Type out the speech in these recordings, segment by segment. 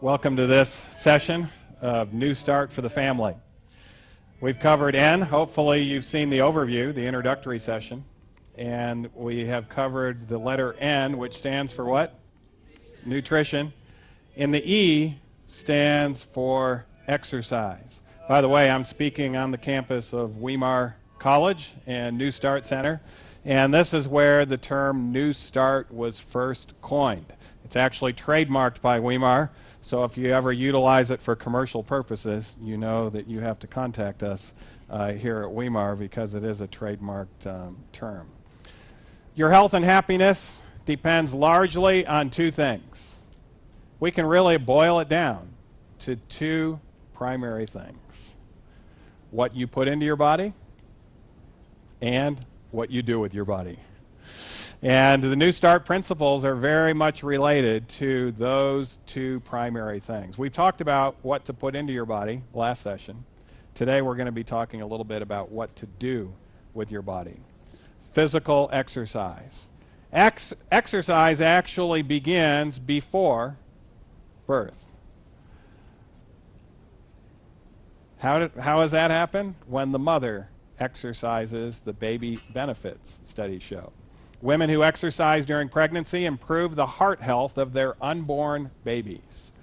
Welcome to this session of New Start for the Family. We've covered N. Hopefully you've seen the overview, the introductory session. And we have covered the letter N, which stands for what? Nutrition. And the E stands for exercise. By the way, I'm speaking on the campus of Weimar College and New Start Center. And this is where the term New Start was first coined. It's actually trademarked by Weimar, so if you ever utilize it for commercial purposes, you know that you have to contact us here at Weimar because it is a trademarked term. Your health and happiness depends largely on two things. We can really boil it down to two primary things: what you put into your body and what you do with your body. And the New Start principles are very much related to those two primary things. We've talked about what to put into your body last session. Today we're going to be talking a little bit about what to do with your body. Physical exercise. Exercise actually begins before birth. How does that happen? When the mother exercises, the baby benefits, studies show. Women who exercise during pregnancy improve the heart health of their unborn babies.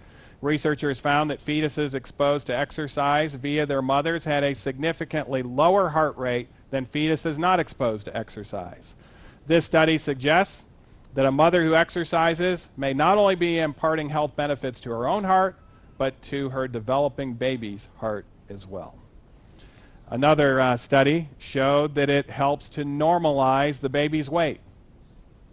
Researchers found that fetuses exposed to exercise via their mothers had a significantly lower heart rate than fetuses not exposed to exercise. This study suggests that a mother who exercises may not only be imparting health benefits to her own heart, but to her developing baby's heart as well. Another study showed that it helps to normalize the baby's weight.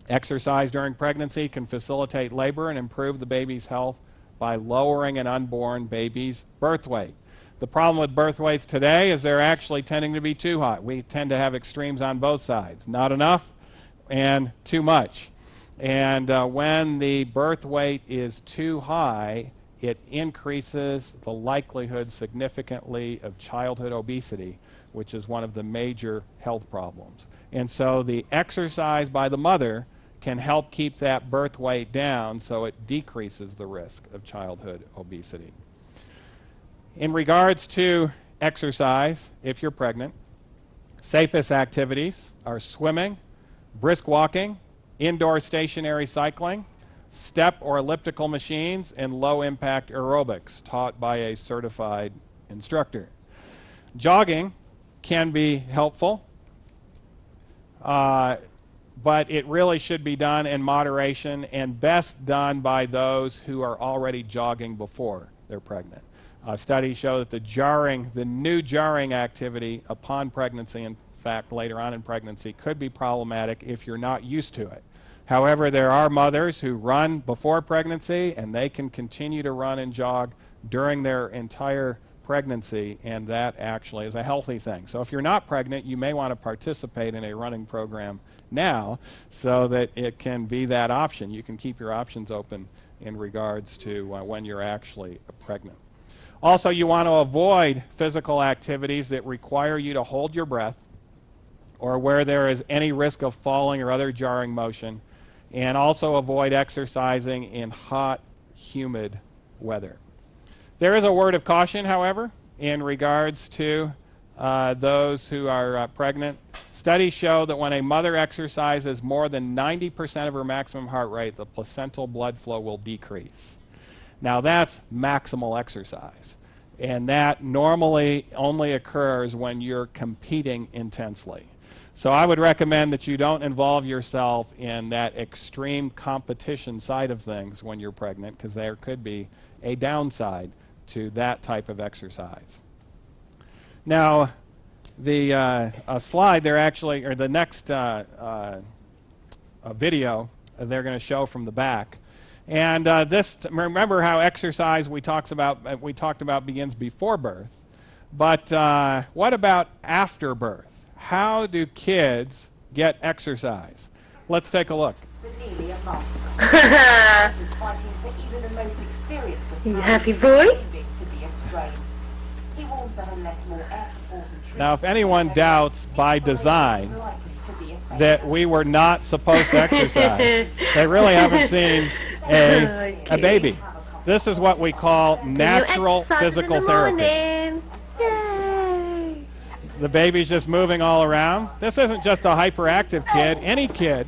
Exercise during pregnancy can facilitate labor and improve the baby's health by lowering an unborn baby's birth weight. The problem with birth weights today is they're actually tending to be too high. We tend to have extremes on both sides. Not enough and too much. And when the birth weight is too high, it increases the likelihood significantly of childhood obesity, which is one of the major health problems. And so the exercise by the mother can help keep that birth weight down so it decreases the risk of childhood obesity. In regards to exercise, if you're pregnant, safest activities are swimming, brisk walking, indoor stationary cycling, step or elliptical machines, and low-impact aerobics taught by a certified instructor. Jogging can be helpful, but it really should be done in moderation and best done by those who are already jogging before they're pregnant. Studies show that the new jarring activity upon pregnancy, in fact later on in pregnancy, could be problematic if you're not used to it. However, there are mothers who run before pregnancy, and they can continue to run and jog during their entire pregnancy, and that actually is a healthy thing. So if you're not pregnant, you may want to participate in a running program now so that it can be that option. You can keep your options open in regards to when you're actually pregnant. Also, you want to avoid physical activities that require you to hold your breath or where there is any risk of falling or other jarring motion. And also avoid exercising in hot, humid weather. There is a word of caution, however, in regards to those who are pregnant. Studies show that when a mother exercises more than 90% of her maximum heart rate, the placental blood flow will decrease. Now that's maximal exercise, and that normally only occurs when you're competing intensely. So I would recommend that you don't involve yourself in that extreme competition side of things when you're pregnant, because there could be a downside to that type of exercise. Now, the slide there actually, or the next video they're going to show from the back. And remember how exercise we talked about begins before birth, but what about after birth? How do kids get exercise? Let's take a look. Happy boy? Now, if anyone doubts by design that we were not supposed to exercise, they really haven't seen a baby. This is what we call natural physical therapy. Yay! The baby's just moving all around. This isn't just a hyperactive kid. Any kid,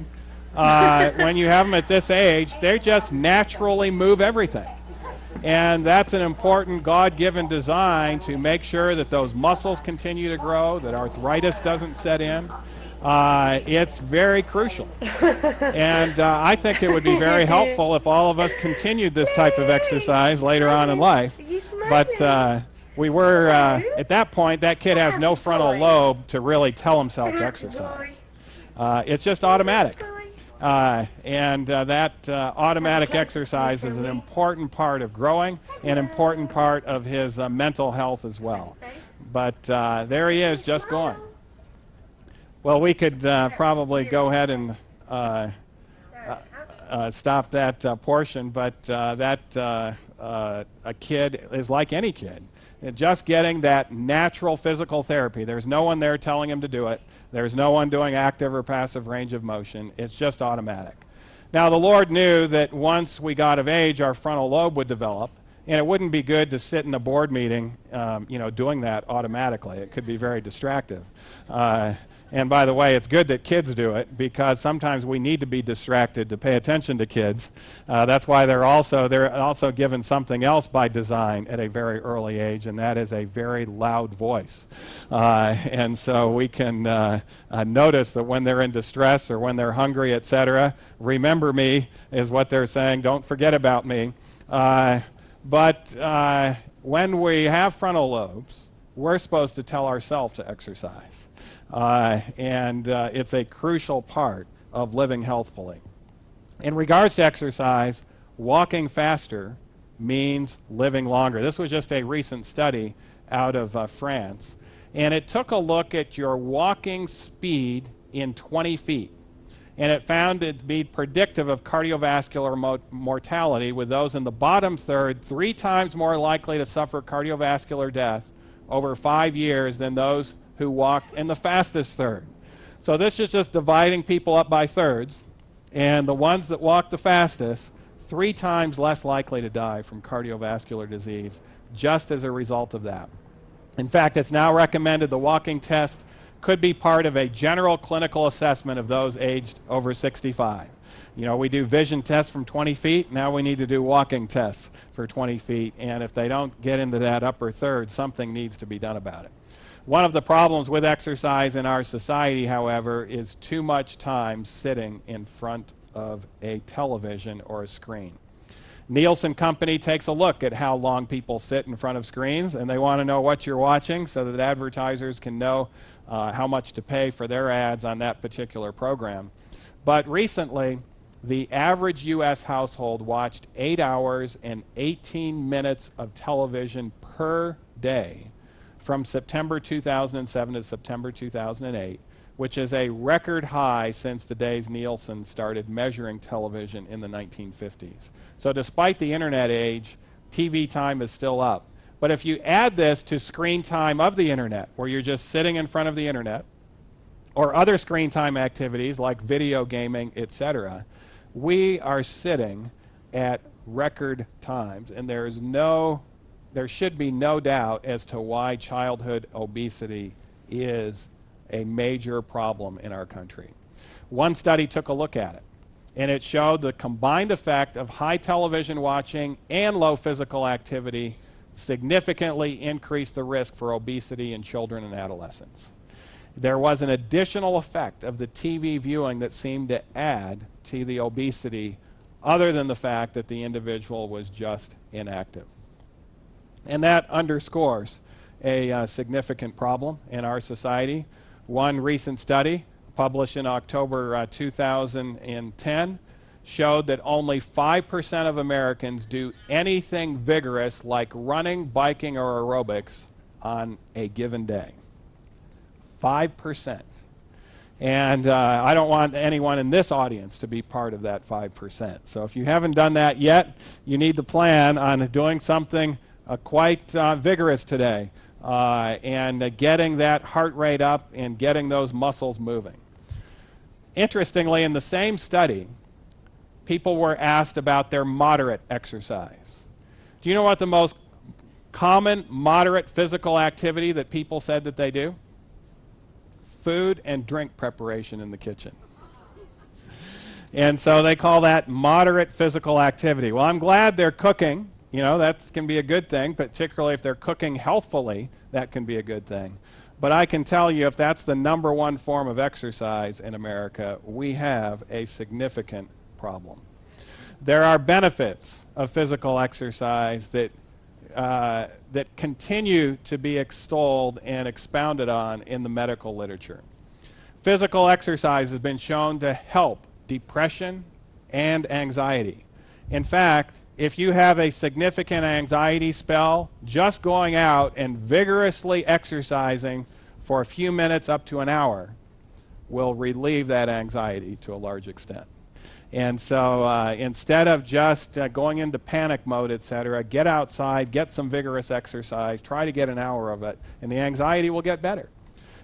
when you have them at this age, they just naturally move everything. And that's an important God-given design to make sure that those muscles continue to grow, that arthritis doesn't set in. It's very crucial. And I think it would be very helpful if all of us continued this type of exercise later on in life. But we were, at that point, that kid has no frontal lobe to really tell himself to exercise. It's just automatic. That automatic exercise is an important part of growing, an important part of his mental health as well. But there he is, just going. Well, we could probably go ahead and stop that portion, but a kid is like any kid. Just getting that natural physical therapy. There's no one there telling him to do it. There's no one doing active or passive range of motion. It's just automatic. Now, the Lord knew that once we got of age, our frontal lobe would develop, and it wouldn't be good to sit in a board meeting, doing that automatically. It could be very distractive. And by the way, it's good that kids do it, because sometimes we need to be distracted to pay attention to kids. That's why they're also given something else by design at a very early age, and that is a very loud voice. And so we can notice that when they're in distress or when they're hungry, etc., remember me is what they're saying. Don't forget about me. But when we have frontal lobes, we're supposed to tell ourselves to exercise. It's a crucial part of living healthfully. In regards to exercise, walking faster means living longer. This was just a recent study out of France, and it took a look at your walking speed in 20 feet. And it found it to be predictive of cardiovascular mortality, with those in the bottom third 3 times more likely to suffer cardiovascular death over 5 years than those who walked in the fastest third. So this is just dividing people up by thirds, and the ones that walk the fastest, 3 times less likely to die from cardiovascular disease just as a result of that. In fact, it's now recommended the walking test could be part of a general clinical assessment of those aged over 65. We do vision tests from 20 feet. Now we need to do walking tests for 20 feet. And if they don't get into that upper third, something needs to be done about it. One of the problems with exercise in our society, however, is too much time sitting in front of a television or a screen. Nielsen Company takes a look at how long people sit in front of screens, and they want to know what you're watching so that advertisers can know how much to pay for their ads on that particular program. But recently, the average U.S. household watched 8 hours and 18 minutes of television per day from September 2007 to September 2008, which is a record high since the days Nielsen started measuring television in the 1950s. So despite the internet age, TV time is still up. But if you add this to screen time of the internet, where you're just sitting in front of the internet, or other screen time activities like video gaming, etc., we are sitting at record times, and there should be no doubt as to why childhood obesity is a major problem in our country. One study took a look at it, and it showed the combined effect of high television watching and low physical activity significantly increased the risk for obesity in children and adolescents. There was an additional effect of the TV viewing that seemed to add to the obesity, other than the fact that the individual was just inactive. And that underscores a significant problem in our society. One recent study published in October 2010 showed that only 5% of Americans do anything vigorous like running, biking, or aerobics on a given day. 5%. And I don't want anyone in this audience to be part of that 5%. So if you haven't done that yet, you need to plan on doing something quite vigorous today and getting that heart rate up and getting those muscles moving. Interestingly, in the same study, people were asked about their moderate exercise. Do you know what the most common moderate physical activity that people said that they do? Food and drink preparation in the kitchen. And so they call that moderate physical activity. Well, I'm glad they're cooking. You know, that can be a good thing, particularly if they're cooking healthfully, that can be a good thing. But I can tell you, if that's the number one form of exercise in America, we have a significant problem. There are benefits of physical exercise that continue to be extolled and expounded on in the medical literature. Physical exercise has been shown to help depression and anxiety. In fact, if you have a significant anxiety spell, just going out and vigorously exercising for a few minutes up to an hour will relieve that anxiety to a large extent. And so instead of just going into panic mode, etc., get outside, get some vigorous exercise, try to get an hour of it, and the anxiety will get better.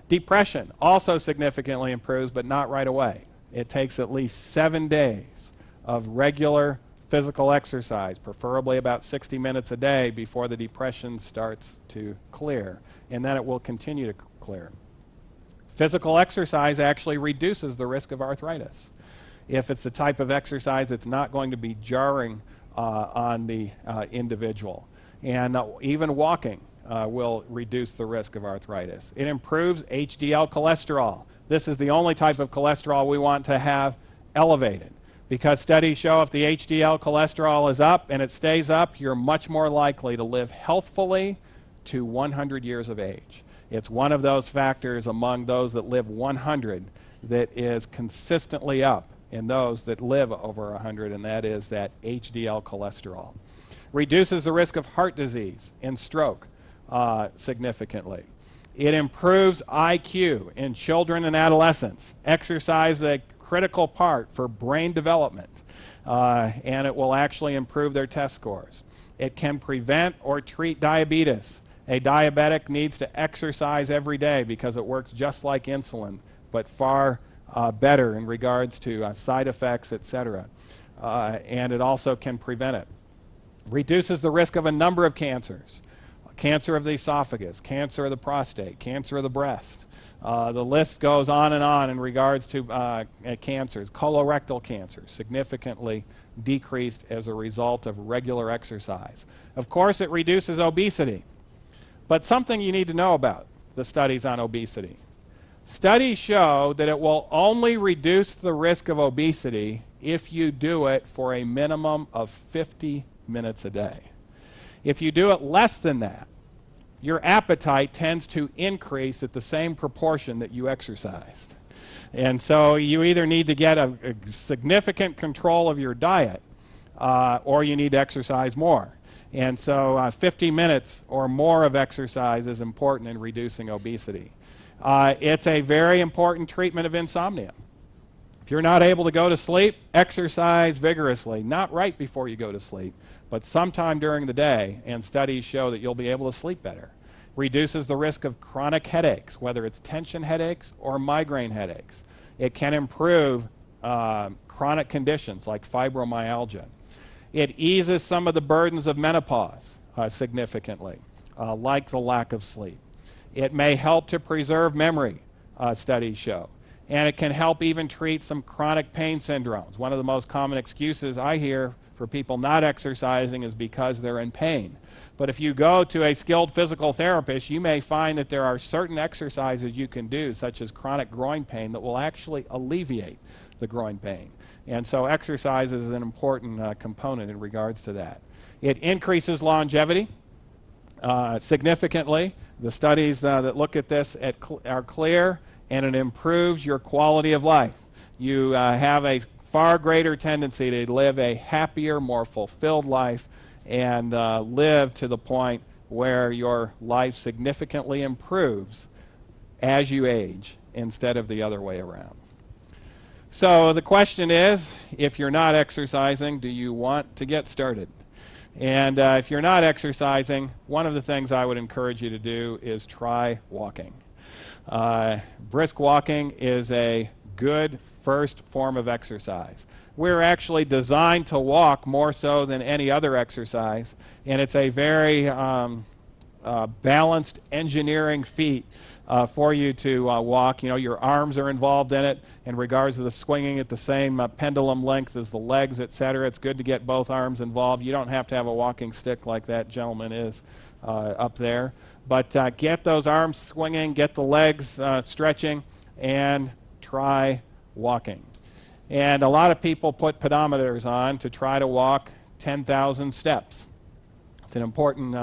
Depression also significantly improves, but not right away. It takes at least 7 days of regular physical exercise, preferably about 60 minutes a day, before the depression starts to clear, and then it will continue to clear. Physical exercise actually reduces the risk of arthritis if it's the type of exercise that's not going to be jarring on the individual. And even walking will reduce the risk of arthritis. It improves HDL cholesterol. This is the only type of cholesterol we want to have elevated, because studies show if the HDL cholesterol is up and it stays up, you're much more likely to live healthfully to 100 years of age. It's one of those factors among those that live 100 that is consistently up in those that live over 100, and that is that HDL cholesterol. Reduces the risk of heart disease and stroke significantly. It improves IQ in children and adolescents. Exercise is a critical part for brain development, and it will actually improve their test scores. It can prevent or treat diabetes. A diabetic needs to exercise every day because it works just like insulin, but far better in regards to side effects, etc. And it also can prevent it. Reduces the risk of a number of cancers. Cancer of the esophagus, cancer of the prostate, cancer of the breast. The list goes on and on in regards to cancers. Colorectal cancer, significantly decreased as a result of regular exercise. Of course, it reduces obesity. But something you need to know about the studies on obesity. Studies show that it will only reduce the risk of obesity if you do it for a minimum of 50 minutes a day. If you do it less than that, your appetite tends to increase at the same proportion that you exercised. And so you either need to get a significant control of your diet or you need to exercise more. And so 50 minutes or more of exercise is important in reducing obesity. It's a very important treatment of insomnia. If you're not able to go to sleep, exercise vigorously, not right before you go to sleep, but sometime during the day, and studies show that you'll be able to sleep better. Reduces the risk of chronic headaches, whether it's tension headaches or migraine headaches. It can improve chronic conditions like fibromyalgia. It eases some of the burdens of menopause significantly, like the lack of sleep. It may help to preserve memory, studies show. And it can help even treat some chronic pain syndromes. One of the most common excuses I hear for people not exercising is because they're in pain. But if you go to a skilled physical therapist, you may find that there are certain exercises you can do, such as chronic groin pain, that will actually alleviate the groin pain. And so exercise is an important component in regards to that. It increases longevity significantly. The studies that look at this are clear, and it improves your quality of life. You have a far greater tendency to live a happier, more fulfilled life and live to the point where your life significantly improves as you age instead of the other way around. So the question is, if you're not exercising, do you want to get started? And if you're not exercising, one of the things I would encourage you to do is try walking. Brisk walking is a good first form of exercise. we're actually designed to walk more so than any other exercise, and it's a very balanced engineering feat for you to walk. You know, your arms are involved in it in regards to the swinging at the same pendulum length as the legs, etc. It's good to get both arms involved. You don't have to have a walking stick like that gentleman is up there. But get those arms swinging, get the legs stretching, and try walking. And a lot of people put pedometers on to try to walk 10,000 steps. It's an important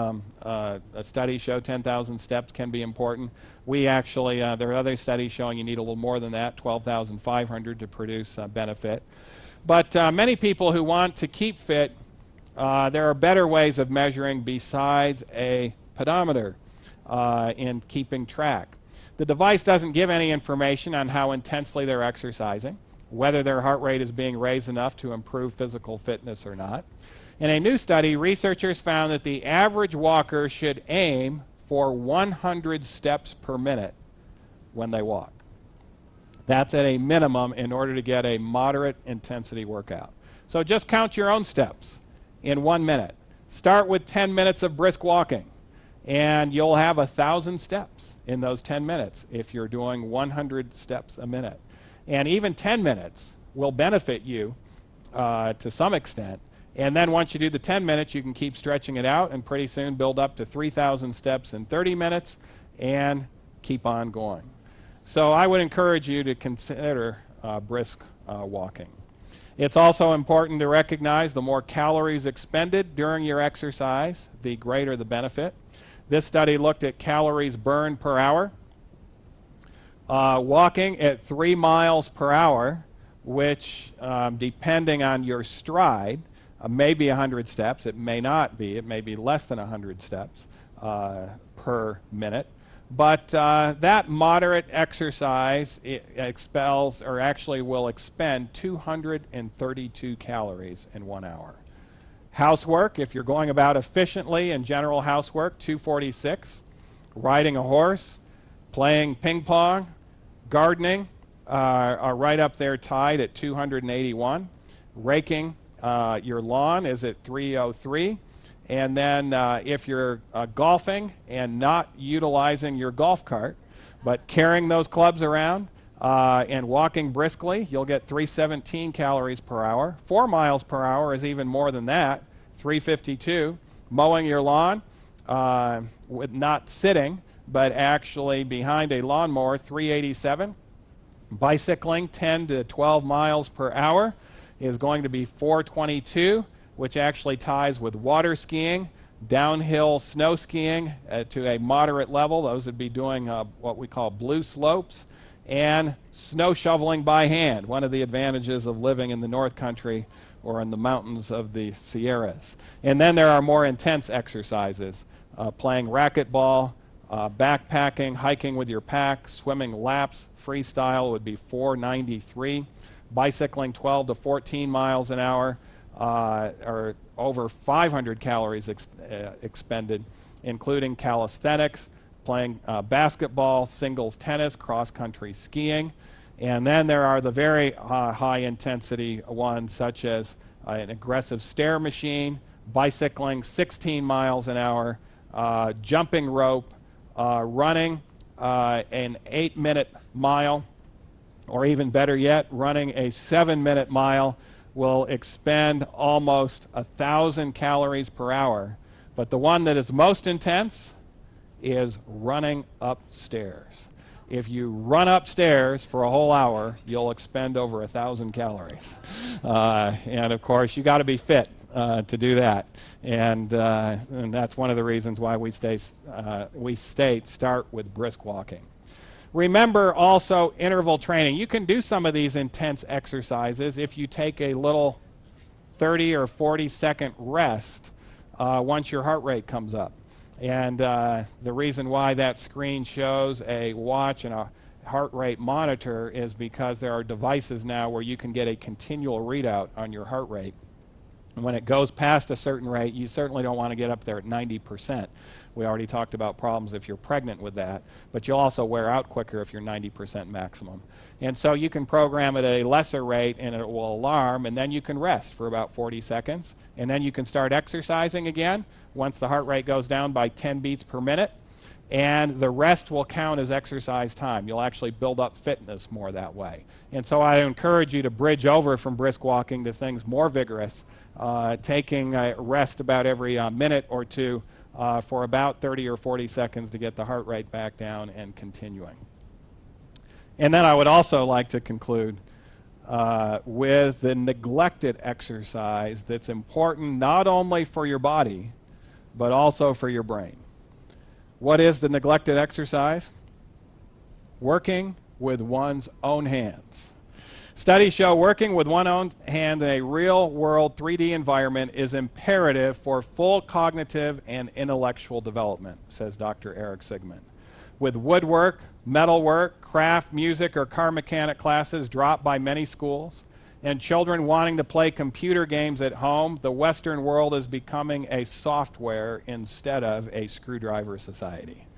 study show 10,000 steps can be important. We actually, there are other studies showing you need a little more than that, 12,500 to produce benefit. But many people who want to keep fit, there are better ways of measuring besides a pedometer in keeping track. The device doesn't give any information on how intensely they're exercising, whether their heart rate is being raised enough to improve physical fitness or not. In a new study, researchers found that the average walker should aim for 100 steps per minute when they walk. That's at a minimum in order to get a moderate intensity workout. So just count your own steps in 1 minute. Start with 10 minutes of brisk walking, and you'll have 1,000 steps in those 10 minutes if you're doing 100 steps a minute. And even 10 minutes will benefit you to some extent. And then once you do the 10 minutes, you can keep stretching it out and pretty soon build up to 3,000 steps in 30 minutes and keep on going. So I would encourage you to consider brisk walking. It's also important to recognize the more calories expended during your exercise, the greater the benefit. This study looked at calories burned per hour. Walking at 3 miles per hour, which depending on your stride, may be 100 steps. It may not be. It may be less than 100 steps per minute. But that moderate exercise expels, or actually will expend 232 calories in 1 hour. Housework, if you're going about efficiently in general housework, 246. Riding a horse, playing ping pong, gardening are right up there tied at 281. Raking your lawn is at 303. And then if you're golfing and not utilizing your golf cart, but carrying those clubs around and walking briskly, you'll get 317 calories per hour. 4 miles per hour is even more than that, 352. Mowing your lawn with not sitting, but actually behind a lawnmower, 387. Bicycling 10 to 12 miles per hour is going to be 422, which actually ties with water skiing, downhill snow skiing to a moderate level. Those would be doing what we call blue slopes, and snow shoveling by hand, one of the advantages of living in the North Country or in the mountains of the Sierras. And then there are more intense exercises, playing racquetball, backpacking, hiking with your pack, swimming laps, freestyle would be 493, bicycling 12 to 14 miles an hour, or over 500 calories expended, including calisthenics, playing basketball, singles tennis, cross-country skiing. And then there are the very high-intensity ones, such as an aggressive stair machine, bicycling 16 miles an hour, jumping rope, running an 8-minute mile, or even better yet, running a 7-minute mile will expend almost 1,000 calories per hour. But the one that is most intense is running upstairs. If you run upstairs for a whole hour, you'll expend over 1,000 calories. And of course, you got to be fit to do that. And that's one of the reasons why we state start with brisk walking. Remember also interval training. You can do some of these intense exercises if you take a little 30 or 40 second rest once your heart rate comes up. And the reason why that screen shows a watch and a heart rate monitor is because there are devices now where you can get a continual readout on your heart rate. And when it goes past a certain rate, you certainly don't want to get up there at 90%. We already talked about problems if you're pregnant with that, but you'll also wear out quicker if you're 90% maximum. And so you can program at a lesser rate and it will alarm, and then you can rest for about 40 seconds, and then you can start exercising again once the heart rate goes down by 10 beats per minute, and the rest will count as exercise time. You'll actually build up fitness more that way. And so I encourage you to bridge over from brisk walking to things more vigorous, taking a rest about every minute or two for about 30 or 40 seconds to get the heart rate back down and continuing. And then I would also like to conclude with the neglected exercise that's important not only for your body, but also for your brain. What is the neglected exercise? Working with one's own hands. Studies show working with one's own hand in a real-world 3D environment is imperative for full cognitive and intellectual development, says Dr. Eric Sigmund. With woodwork, metalwork, craft, music, or car mechanic classes dropped by many schools, and children wanting to play computer games at home, the Western world is becoming a software instead of a screwdriver society.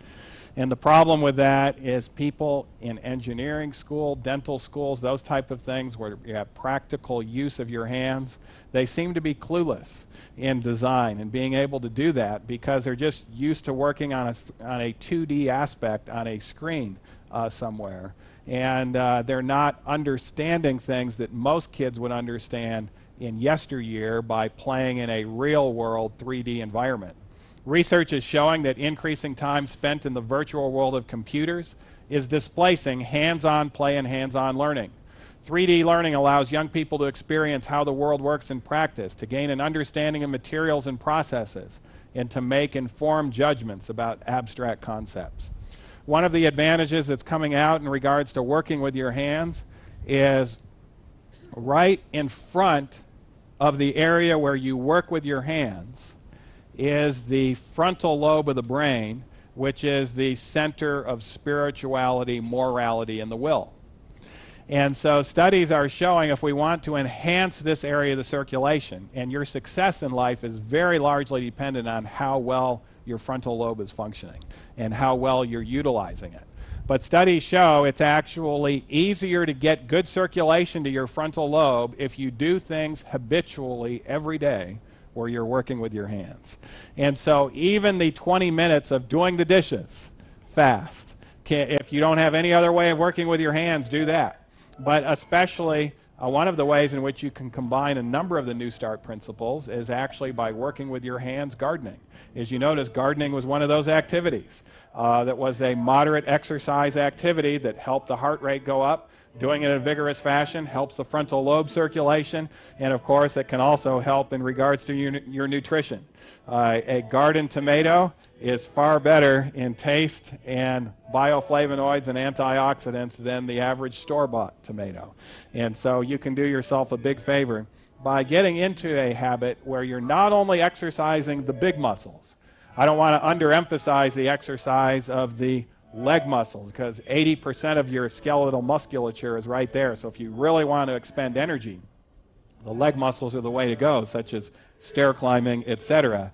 And the problem with that is people in engineering school, dental schools, those type of things where you have practical use of your hands, they seem to be clueless in design and being able to do that because they're just used to working on a 2D aspect on a screen somewhere. And they're not understanding things that most kids would understand in yesteryear by playing in a real-world 3D environment. Research is showing that increasing time spent in the virtual world of computers is displacing hands-on play and hands-on learning. 3D learning allows young people to experience how the world works in practice, to gain an understanding of materials and processes, and to make informed judgments about abstract concepts. One of the advantages that's coming out in regards to working with your hands is right in front of the area where you work with your hands is the frontal lobe of the brain, which is the center of spirituality, morality, and the will. And so studies are showing if we want to enhance this area of the circulation, and your success in life is very largely dependent on how well your frontal lobe is functioning and how well you're utilizing it. But studies show it's actually easier to get good circulation to your frontal lobe if you do things habitually every day where you're working with your hands. And so even the 20 minutes of doing the dishes fast, if you don't have any other way of working with your hands, do that. But especially one of the ways in which you can combine a number of the New Start principles is actually by working with your hands gardening. As you notice, gardening was one of those activities that was a moderate exercise activity that helped the heart rate go up. Doing it in a vigorous fashion helps the frontal lobe circulation, and of course it can also help in regards to your nutrition. A garden tomato is far better in taste and bioflavonoids and antioxidants than the average store-bought tomato. And so you can do yourself a big favor by getting into a habit where you're not only exercising the big muscles. I don't want to underemphasize the exercise of the leg muscles because 80% of your skeletal musculature is right there. So if you really want to expend energy, the leg muscles are the way to go, such as stair climbing, etc.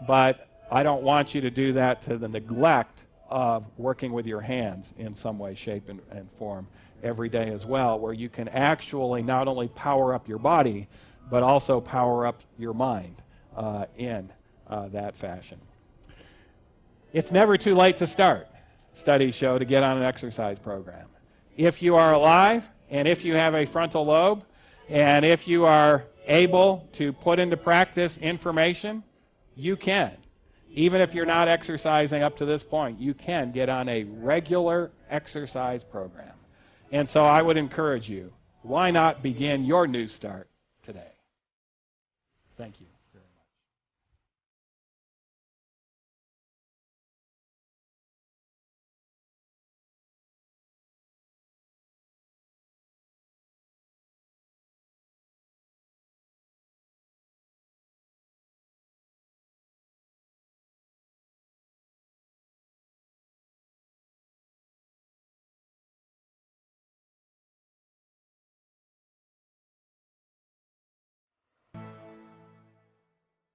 But I don't want you to do that to the neglect of working with your hands in some way, shape, and form every day as well, where you can actually not only power up your body, but also power up your mind in that fashion. It's never too late to start, studies show, to get on an exercise program. If you are alive, and if you have a frontal lobe, and if you are able to put into practice information, you can. Even if you're not exercising up to this point, you can get on a regular exercise program. And so I would encourage you, why not begin your new start today? Thank you.